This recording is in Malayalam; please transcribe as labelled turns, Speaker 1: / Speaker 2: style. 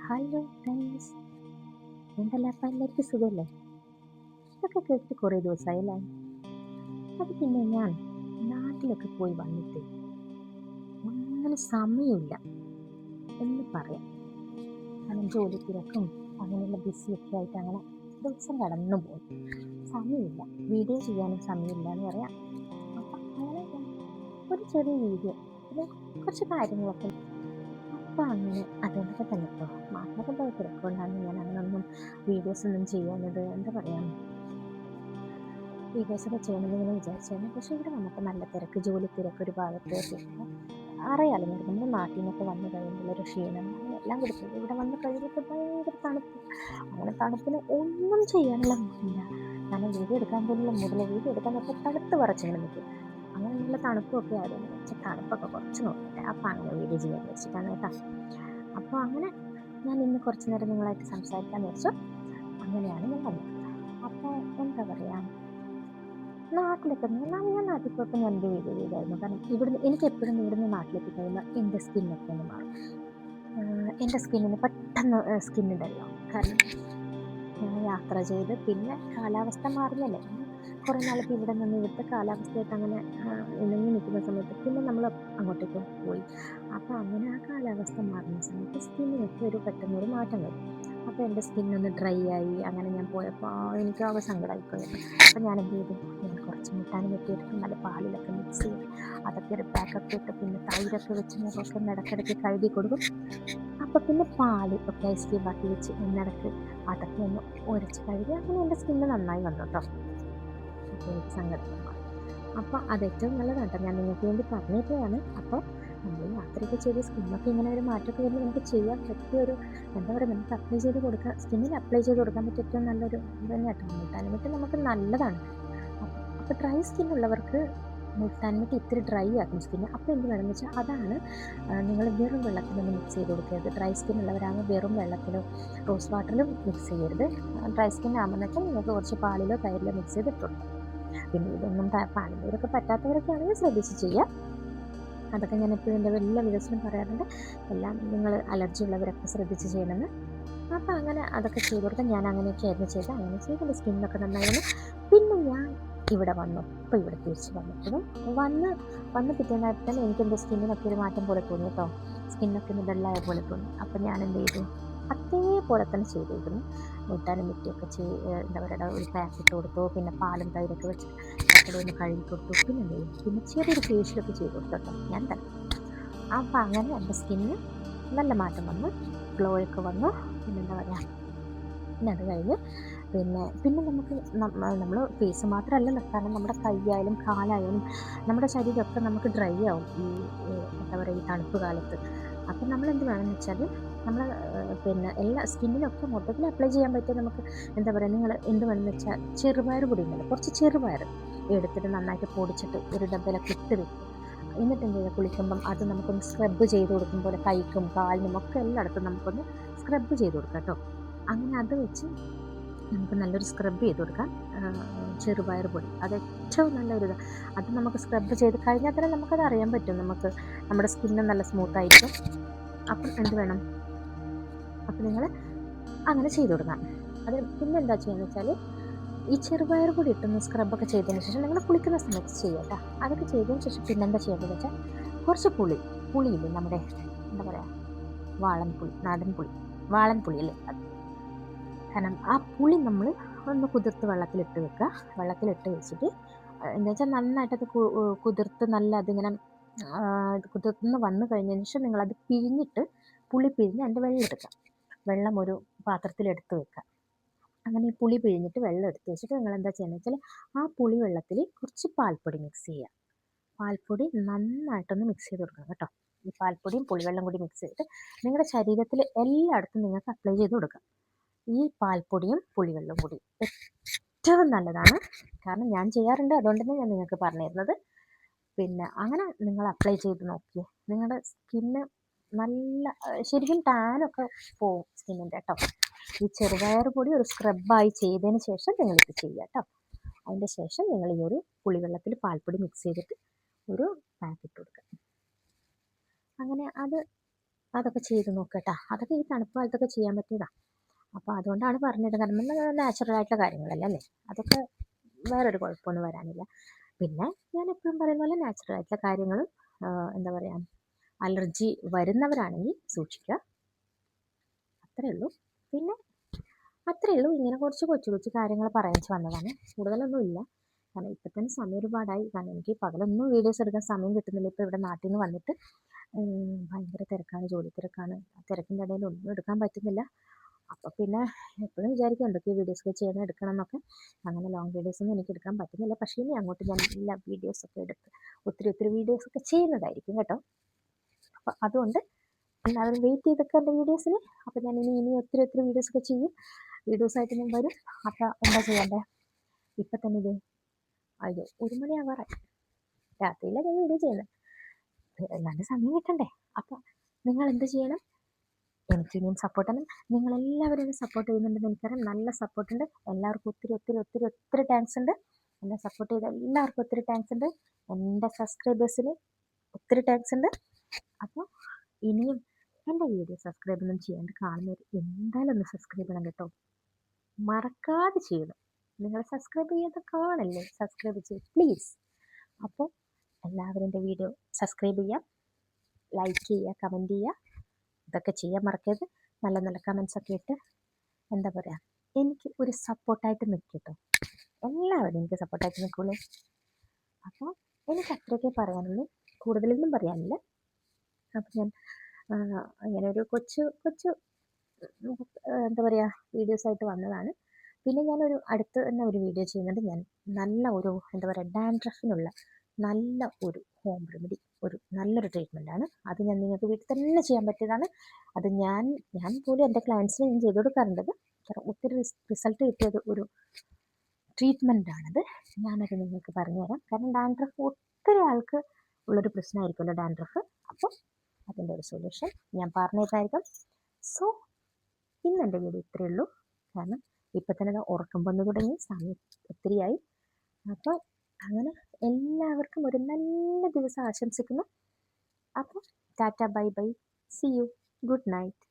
Speaker 1: ഹലോ ഫ്രണ്ട്സ്, എന്തല്ല അപ്പം എല്ലാവർക്കും സുഖമല്ലേ? ഇതൊക്കെ കേട്ടിട്ട് കുറേ ദിവസമായില്ലേ? അത് പിന്നെ ഞാൻ നാട്ടിലൊക്കെ പോയി വന്നിട്ട് ഒന്നിനും സമയമില്ല എന്ന് പറയാം. കാരണം ജോലി തിരക്കും അങ്ങനെയുള്ള ബിസിയൊക്കെ ആയിട്ട് അങ്ങനെ ദിവസം കടന്നു പോകും. സമയമില്ല, വീഡിയോ ചെയ്യാനും സമയമില്ല എന്ന് പറയാം. അപ്പം അങ്ങനെ ഒരു ചെറിയ വീഡിയോ പിന്നെ കുറച്ച് കാര്യങ്ങളൊക്കെ അപ്പം അങ്ങനെ അതുകൊണ്ടൊക്കെ തന്നെ കേട്ടോ, നാട്ടിലൊക്കെ പോയി തിരക്കുകൊണ്ടാണ് ഞാൻ അങ്ങനെ ഒന്നും വീഡിയോസ് ഒന്നും ചെയ്യാനത് എന്താ പറയുക, വീഡിയോസൊക്കെ ചെയ്യണമെന്ന് ഇങ്ങനെ വിചാരിച്ചായിരുന്നു. പക്ഷേ ഇവിടെ വന്നപ്പോൾ നല്ല തിരക്ക്, ജോലി തിരക്ക് ഒരു ഭാഗത്ത്, പിന്നെ അറിയാലോ നമ്മുടെ നാട്ടിൽ നിന്നൊക്കെ വന്നു കഴിയുമ്പോഴൊരു ക്ഷീണം അങ്ങനെ എല്ലാം കൊടുക്കും. ഇവിടെ വന്ന് കഴിയുമ്പോൾ ഭയങ്കര തണുപ്പ്, അങ്ങനെ തണുപ്പിന് ഒന്നും ചെയ്യാനുള്ള മൂടില്ല. കാരണം വീഡിയോ എടുക്കാൻ പോലുള്ള മൂടില്ല. വീഡിയോ എടുക്കാൻ പറ്റാൻ തണുത്ത് പറിച്ചിങ്ങനെ നിൽക്കും. അങ്ങനെ നല്ല തണുപ്പൊക്കെ ആയിരുന്നു. പക്ഷേ തണുപ്പൊക്കെ കുറച്ച് നോക്കട്ടെ, അപ്പം അങ്ങനെ വീഡിയോ ചെയ്യാൻ വെച്ചിട്ടാണ് കേട്ടോ. അപ്പോൾ അങ്ങനെ ഞാൻ ഇന്ന് കുറച്ച് നേരം നിങ്ങളായിട്ട് സംസാരിക്കാമെന്ന് വെച്ചു. അങ്ങനെയാണ് ഞാൻ വന്നത്. അപ്പോൾ എന്താ പറയുക, നാട്ടിലൊക്കെ ഞാൻ നാട്ടിൽ പോയപ്പോൾ ഞാൻ എൻ്റെ വീഡിയോ ചെയ്തായിരുന്നു. കാരണം ഇവിടുന്ന് എനിക്ക് എപ്പോഴും ഇവിടുന്ന് നാട്ടിലെത്തി കഴിയുമ്പോൾ എൻ്റെ സ്കിന്നൊക്കെ ഒന്ന് മാറും. എൻ്റെ സ്കിന്നിന് പെട്ടെന്ന് സ്കിന്നുണ്ടല്ലോ, കാരണം ഞാൻ യാത്ര ചെയ്ത് പിന്നെ കാലാവസ്ഥ മാറുന്നല്ലേ. കുറേ നാളൊക്കെ ഇവിടെ നിന്ന് ഇവിടുത്തെ കാലാവസ്ഥയായിട്ട് അങ്ങനെ ഇണങ്ങി നിൽക്കുന്ന സമയത്ത് പിന്നെ നമ്മൾ അങ്ങോട്ടേക്ക് പോയി. അപ്പോൾ അങ്ങനെ ആ കാലാവസ്ഥ മാറുന്ന സമയത്ത് സ്കിന്നിനൊക്കെ ഒരു പെട്ടെന്നൊരു മാറ്റം വരും. അപ്പോൾ എൻ്റെ സ്കിന്നൊന്ന് ഡ്രൈ ആയി. അങ്ങനെ ഞാൻ പോയപ്പോൾ എനിക്കാകെ സങ്കടമായിപ്പോയി. അപ്പോൾ ഞാൻ എന്ത് ചെയ്തു, ഞാൻ കുറച്ച് മുട്ടാനും വെട്ടിയെടുത്ത് നല്ല പാലിലൊക്കെ മിക്സ് ചെയ്ത് അതൊക്കെ ഒരു പാക്കൊക്കെ ഇട്ട് പിന്നെ തൈരൊക്കെ വെച്ച് മുഖമൊക്കെ ഒന്ന് ഇടയ്ക്കിടയ്ക്ക് കഴുകി കൊടുക്കും. അപ്പോൾ പിന്നെ പാല് ഒക്കെ ഐസ് ക്യൂബ് ആക്കി വെച്ച് ഒന്നിടക്ക് അതൊക്കെ ഒന്ന് ഉരച്ച് കഴുകി. അങ്ങനെ എൻ്റെ സ്കിന്ന് നന്നായി വന്നു കേട്ടോ. അപ്പോൾ എനിക്ക് സങ്കടം മാറി. അപ്പോൾ അത് ഏറ്റവും നല്ലതാണ് കേട്ടോ, ഞാൻ നിങ്ങൾക്ക് വേണ്ടി പറഞ്ഞിട്ടാണ്. അപ്പോൾ നമ്മൾ യാത്രയൊക്കെ ചെയ്ത് സ്കിന്നൊക്കെ ഇങ്ങനെ ഒരു മാറ്റമൊക്കെ വരുമ്പോൾ നമുക്ക് ചെയ്യാൻ പറ്റിയൊരു എന്താ പറയുക, നമുക്ക് അപ്ലൈ ചെയ്ത് കൊടുക്കാൻ, സ്കിന്നിൽ അപ്ലൈ ചെയ്ത് കൊടുക്കാൻ പറ്റിയ ഏറ്റവും നല്ലൊരു ഇത് തന്നെയാട്ടോ മുൾട്ടാൻ മിട്ടി. നമുക്ക് നല്ലതാണ്. അപ്പോൾ ഡ്രൈ സ്കിന്നുള്ളവർക്ക് മുൾട്ടാൻ മിട്ടി ഇത്തിരി ഡ്രൈ ആക്കും സ്കിന്ന്. അപ്പോൾ എന്ത് വേണമെന്ന് വെച്ചാൽ അതാണ് നിങ്ങൾ വെറും വെള്ളത്തിലൊന്നും മിക്സ് ചെയ്ത് കൊടുക്കരുത്. ഡ്രൈ സ്കിന്നുള്ളവരാകുമ്പോൾ വെറും വെള്ളത്തിലോ റോസ് വാട്ടറിലും മിക്സ് ചെയ്യരുത്. ഡ്രൈ സ്കിൻ ആകുമ്പോഴൊക്കെ നിങ്ങൾക്ക് കുറച്ച് പാലിലോ തൈരിലോ മിക്സ് ചെയ്ത് ഇട്ടു കൊടുക്കാം. പിന്നെ ഇതൊന്നും പാലിലൂരൊക്കെ പറ്റാത്തവരൊക്കെ ആണെങ്കിൽ ശ്രദ്ധിച്ച് ചെയ്യുക. അതൊക്കെ ഞാൻ എപ്പോഴും എൻ്റെ എല്ലാ വീഡിയോസിലും പറയാറുണ്ട്, എല്ലാം നിങ്ങൾ അലർജി ഉള്ളവരൊക്കെ ശ്രദ്ധിച്ച് ചെയ്യണമെന്ന്. അപ്പോൾ അങ്ങനെ അതൊക്കെ ചെയ്ത് കൊടുത്താൽ ഞാൻ അങ്ങനെയൊക്കെ ആയിരുന്നു ചെയ്തത്. അങ്ങനെ ചെയ്ത് എൻ്റെ സ്കിന്നൊക്കെ നന്നായിരുന്നു. പിന്നെ ഞാൻ ഇവിടെ വന്നു, ഇപ്പോൾ ഇവിടെ തിരിച്ച് വന്നപ്പോഴും വന്ന് പിറ്റേന്നായിട്ട് തന്നെ എനിക്ക് എൻ്റെ സ്കിന്നിനൊക്കെ ഒരു മാറ്റം പോലെ തോന്നി കേട്ടോ. സ്കിന്നൊക്കെ ഒന്ന് ഡള്ളായ പോലെ തോന്നി. അപ്പം ഞാൻ എന്ത് ചെയ്തു, അതേപോലെ തന്നെ ചെയ്തിരുന്നു. മുട്ടാനും മിറ്റിയൊക്കെ എന്താ പറയുക, ഒരു പാക്കറ്റ് കൊടുത്തു. പിന്നെ പാലും തൈരൊക്കെ വെച്ച് കക്കടെ ഒന്ന് കഴുകി കൊടുത്തു. പിന്നെ എന്ത് ചെയ്യും, പിന്നെ ചെറിയൊരു ഫേഷ്യലൊക്കെ ചെയ്ത് കൊടുത്തു കേട്ടോ ഞാൻ തന്നെ. അപ്പം അങ്ങനെ എൻ്റെ സ്കിന്ന് നല്ല മാറ്റം വന്നു, ഗ്ലോ ഒക്കെ വന്നു. പിന്നെന്താ പറയുക, പിന്നെ അത് കഴിഞ്ഞ് പിന്നെ നമുക്ക് നമ്മൾ ഫേസ് മാത്രമല്ലല്ലോ, കാരണം നമ്മുടെ കൈയായാലും കാലായാലും നമ്മുടെ ശരീരമൊക്കെ നമുക്ക് ഡ്രൈ ആവും ഈ എന്താ പറയുക ഈ തണുപ്പ് കാലത്ത്. അപ്പം നമ്മൾ എന്ത് വേണമെന്ന് വെച്ചാൽ നമ്മൾ പിന്നെ എല്ലാ സ്കിന്നിനൊക്കെ മൊത്തത്തിൽ അപ്ലൈ ചെയ്യാൻ പറ്റിയ നമുക്ക് എന്താ പറയുക, നിങ്ങൾ എന്ത് വേണമെന്ന് വെച്ചാൽ ചെറുപയർ പൊടി ഉണ്ടല്ലോ, കുറച്ച് ചെറുപയർ എടുത്തിട്ട് നന്നായിട്ട് പൊടിച്ചിട്ട് ഒരു ഡബ്ബയിലൊക്കെ ഇട്ട് വെക്കും. എന്നിട്ട് എന്ത് ചെയ്യുക, കുളിക്കുമ്പം അത് നമുക്കൊന്ന് സ്ക്രബ് ചെയ്ത് കൊടുക്കും പോലെ കൈക്കും കാലിനും ഒക്കെ എല്ലായിടത്തും നമുക്കൊന്ന് സ്ക്രബ് ചെയ്ത് കൊടുക്കാം കേട്ടോ. അങ്ങനെ അത് വെച്ച് നമുക്ക് നല്ലൊരു സ്ക്രബ് ചെയ്ത് കൊടുക്കാം. ചെറുപയർ പൊടി അത് ഏറ്റവും നല്ലൊരു ഇതാണ്. അത് നമുക്ക് സ്ക്രബ് ചെയ്ത് കഴിഞ്ഞാൽ തന്നെ നമുക്കത് അറിയാൻ പറ്റും, നമുക്ക് നമ്മുടെ സ്കിന്ന് നല്ല സ്മൂത്തായിരിക്കും. അപ്പം എന്ത് വേണം, അപ്പം നിങ്ങൾ അങ്ങനെ ചെയ്ത് കൊടുക്കാം. അത് പിന്നെ എന്താ ചെയ്യുകയെന്ന് വെച്ചാൽ ഈ ചെറുപയർ പൊടി ഇട്ടൊന്ന് സ്ക്രബൊക്കെ ചെയ്തതിന് ശേഷം നിങ്ങൾ കുളിക്കുന്ന സമയത്ത് ചെയ്യുക കേട്ടോ. അതൊക്കെ ചെയ്തതിന് ശേഷം പിന്നെ എന്താ ചെയ്യേണ്ടതെന്ന് വെച്ചാൽ കുറച്ച് പുളിയില്ലേ നമ്മുടെ എന്താ പറയുക നാടൻ വാളൻ പുളി അല്ലേ അത്. കാരണം ആ പുളി നമ്മൾ ഒന്ന് കുതിർത്ത് വെള്ളത്തിലിട്ട് വെക്കുക. വെള്ളത്തിലിട്ട് വെച്ചിട്ട് എന്താ വെച്ചാൽ നന്നായിട്ടത് കുതിർത്ത് നല്ല അതിങ്ങനെ കുതിർന്ന് വന്നു കഴിഞ്ഞതിന് ശേഷം നിങ്ങളത് പിഴിഞ്ഞിട്ട് പുളി പിഴിഞ്ഞ് അതിൻ്റെ വെള്ളം എടുക്കുക. വെള്ളം ഒരു പാത്രത്തിലെടുത്ത് വെക്കുക. അങ്ങനെ ഈ പുളി പിഴിഞ്ഞിട്ട് വെള്ളം എടുത്ത് വെച്ചിട്ട് നിങ്ങൾ എന്താ ചെയ്യുന്നത് വെച്ചാൽ ആ പുളി വെള്ളത്തിൽ കുറച്ച് പാൽപ്പൊടി മിക്സ് ചെയ്യുക. പാൽപ്പൊടി നന്നായിട്ടൊന്ന് മിക്സ് ചെയ്ത് കൊടുക്കണം കേട്ടോ. ഈ പാൽപ്പൊടിയും പുളിവെള്ളം കൂടി മിക്സ് ചെയ്തിട്ട് നിങ്ങളുടെ ശരീരത്തിൽ എല്ലായിടത്തും നിങ്ങൾക്ക് അപ്ലൈ ചെയ്ത് കൊടുക്കാം. ഈ പാൽപ്പൊടിയും പുളിവെള്ളവും കൂടി ഏറ്റവും നല്ലതാണ്. കാരണം ഞാൻ ചെയ്യാറുണ്ട്, അതുകൊണ്ട് തന്നെ ഞാൻ നിങ്ങൾക്ക് പറഞ്ഞു തരുന്നത്. പിന്നെ അങ്ങനെ നിങ്ങൾ അപ്ലൈ ചെയ്ത് നോക്കിയേ, നിങ്ങളുടെ സ്കിന്ന് നല്ല ശരിക്കും ടാനൊക്കെ പോവും സ്കിന്നിൻ്റെ കേട്ടോ. ഈ ചെറുപയർ പൊടി ഒരു സ്ക്രബായി ചെയ്തതിന് ശേഷം നിങ്ങളിത് ചെയ്യുക കേട്ടോ. അതിൻ്റെ ശേഷം നിങ്ങൾ ഈ ഒരു പുളിവെള്ളത്തിൽ പാൽപ്പൊടി മിക്സ് ചെയ്തിട്ട് ഒരു പാക്കറ്റ് കൊടുക്കുക. അങ്ങനെ അത് അതൊക്കെ ചെയ്ത് നോക്കട്ടാ. അതൊക്കെ ഈ തണുപ്പ് കാലത്തൊക്കെ ചെയ്യാൻ പറ്റിയതാ. അപ്പോൾ അതുകൊണ്ടാണ് പറഞ്ഞത്. കാരണം നാച്ചുറൽ ആയിട്ടുള്ള കാര്യങ്ങളല്ലേ അല്ലേ, അതൊക്കെ വേറൊരു കുഴപ്പമൊന്നും വരാനില്ല. പിന്നെ ഞാൻ എപ്പോഴും പറയുന്ന പോലെ നാച്ചുറൽ ആയിട്ടുള്ള കാര്യങ്ങളും എന്താ പറയുക, അലർജി വരുന്നവരാണെങ്കിൽ സൂക്ഷിക്കുക, അത്രേ ഉള്ളൂ. പിന്നെ അത്രേ ഉള്ളൂ. ഇങ്ങനെ കുറച്ച് കൊച്ചു കൊച്ചു കാര്യങ്ങൾ പറയാൻ വന്നതാണ്, കൂടുതലൊന്നുമില്ല. കാരണം ഇപ്പം തന്നെ സമയം ഒരുപാടായി. കാരണം എനിക്ക് പകലൊന്നും വീഡിയോസ് എടുക്കാൻ സമയം കിട്ടുന്നില്ല. ഇപ്പോൾ ഇവിടെ നാട്ടിൽ നിന്ന് വന്നിട്ട് ഭയങ്കര തിരക്കാണ്, ജോലി തിരക്കാണ്. ആ തിരക്കിൻ്റെ ഇടയിൽ ഒന്നും എടുക്കാൻ പറ്റുന്നില്ല. അപ്പോൾ പിന്നെ എപ്പോഴും വിചാരിക്കും എന്തൊക്കെ വീഡിയോസൊക്കെ ചെയ്യണം, എടുക്കണം എന്നൊക്കെ. അങ്ങനെ ലോങ് വീഡിയോസൊന്നും എനിക്ക് എടുക്കാൻ പറ്റുന്നില്ല. പക്ഷേ ഇനി അങ്ങോട്ട് ഞാൻ എല്ലാ വീഡിയോസൊക്കെ എടുത്ത് ഒത്തിരി വീഡിയോസൊക്കെ ചെയ്യുന്നതായിരിക്കും കേട്ടോ. അപ്പോൾ അതുകൊണ്ട് എല്ലാവരും വെയിറ്റ് ചെയ്തൊക്കെ എൻ്റെ വീഡിയോസിന്. അപ്പോൾ ഞാൻ ഇനി ഒത്തിരി വീഡിയോസൊക്കെ ചെയ്യും. വീഡിയോസായിട്ട് ഞാൻ വരും. അപ്പോൾ എന്താ ചെയ്യണ്ടേ, ഇപ്പം തന്നെ ഇതേ അയ്യോ 1 മണിയാവാറായി. രാത്രിയിലാണ് ഞാൻ വീഡിയോ ചെയ്യുന്നത്, അല്ലാണ്ട് സമയം കിട്ടണ്ടേ. അപ്പോൾ നിങ്ങൾ എന്ത് ചെയ്യണം, എനിക്ക് ഇനിയും സപ്പോർട്ട് ചെയ്യണം. നിങ്ങളെല്ലാവരും എന്നെ സപ്പോർട്ട് ചെയ്യുന്നുണ്ടെന്ന് എനിക്കറിയാം. നല്ല സപ്പോർട്ടുണ്ട്. എല്ലാവർക്കും ഒത്തിരി താങ്ക്സ് ഉണ്ട്. എന്നെ സപ്പോർട്ട് ചെയ്ത എല്ലാവർക്കും ഒത്തിരി താങ്ക്സ് ഉണ്ട്. എൻ്റെ സബ്സ്ക്രൈബേഴ്സിന് ഒത്തിരി താങ്ക്സ് ഉണ്ട്. അപ്പോൾ ഇനിയും എൻ്റെ വീഡിയോ സബ്സ്ക്രൈബ് ഒന്നും ചെയ്യാണ്ട് കാണുന്നവർ എന്തായാലും ഒന്ന് സബ്സ്ക്രൈബ് ചെയ്യണം കേട്ടോ, മറക്കാതെ ചെയ്യണം. നിങ്ങൾ സബ്സ്ക്രൈബ് ചെയ്യാതെ കാണല്ലേ, സബ്സ്ക്രൈബ് ചെയ്യും പ്ലീസ്. അപ്പോൾ എല്ലാവരും എൻ്റെ വീഡിയോ സബ്സ്ക്രൈബ് ചെയ്യുക, ലൈക്ക് ചെയ്യുക, കമൻറ്റ് ചെയ്യുക, ഇതൊക്കെ ചെയ്യാൻ മറക്കരുത്. നല്ല കമൻസൊക്കെ ഇട്ട് എന്താ പറയുക, എനിക്ക് ഒരു സപ്പോർട്ടായിട്ട് നിൽക്കട്ടോ. എല്ലാവരും എനിക്ക് സപ്പോർട്ടായിട്ട് നിൽക്കുള്ളൂ. അപ്പോൾ എനിക്ക് അത്രയൊക്കെ പറയാനുള്ളൂ, കൂടുതലൊന്നും പറയാനില്ല. അപ്പോൾ ഞാൻ അങ്ങനെ ഒരു കൊച്ചു എന്താ പറയുക വീഡിയോസായിട്ട് വന്നതാണ്. പിന്നെ ഞാനൊരു അടുത്ത് തന്നെ ഒരു വീഡിയോ ചെയ്യുന്നുണ്ട്. ഞാൻ നല്ല ഒരു എന്താ പറയുക ഡാൻഡ്രഫിനുള്ള നല്ല ഒരു ഹോം റെമഡി, ഒരു നല്ലൊരു ട്രീറ്റ്മെൻറ്റാണ്. അത് ഞാൻ നിങ്ങൾക്ക് വീട്ടിൽ തന്നെ ചെയ്യാൻ പറ്റിയതാണ്. അത് ഞാൻ പോലും എൻ്റെ ക്ലയൻസിന് ഞാൻ ചെയ്ത് കൊടുക്കാറുണ്ടത്. ഒത്തിരി റിസൾട്ട് കിട്ടിയത് ഒരു ട്രീറ്റ്മെൻറ്റാണത്. ഞാനത് നിങ്ങൾക്ക് പറഞ്ഞുതരാം. കാരണം ഡാൻഡ്രഫ് ഒത്തിരി ആൾക്ക് ഉള്ളൊരു പ്രശ്നമായിരിക്കുമല്ലോ ഡാൻഡ്രഫ്. അപ്പോൾ അതിൻ്റെ ഒരു സൊല്യൂഷൻ ഞാൻ പറഞ്ഞു തരുന്നതായിരിക്കും. സോ ഇന്ന് എൻ്റെ വീഡിയോ ഇത്രയേ ഉള്ളൂ. കാരണം ഇപ്പം തന്നെ ഉറക്കം വന്നു തുടങ്ങി, സമയം ഒത്തിരിയായി. അപ്പോൾ അങ്ങനെ എല്ലാവർക്കും ഒരു നല്ല ദിവസം ആശംസിക്കുന്നു. അപ്പോൾ tata, bye bye, see you, good night.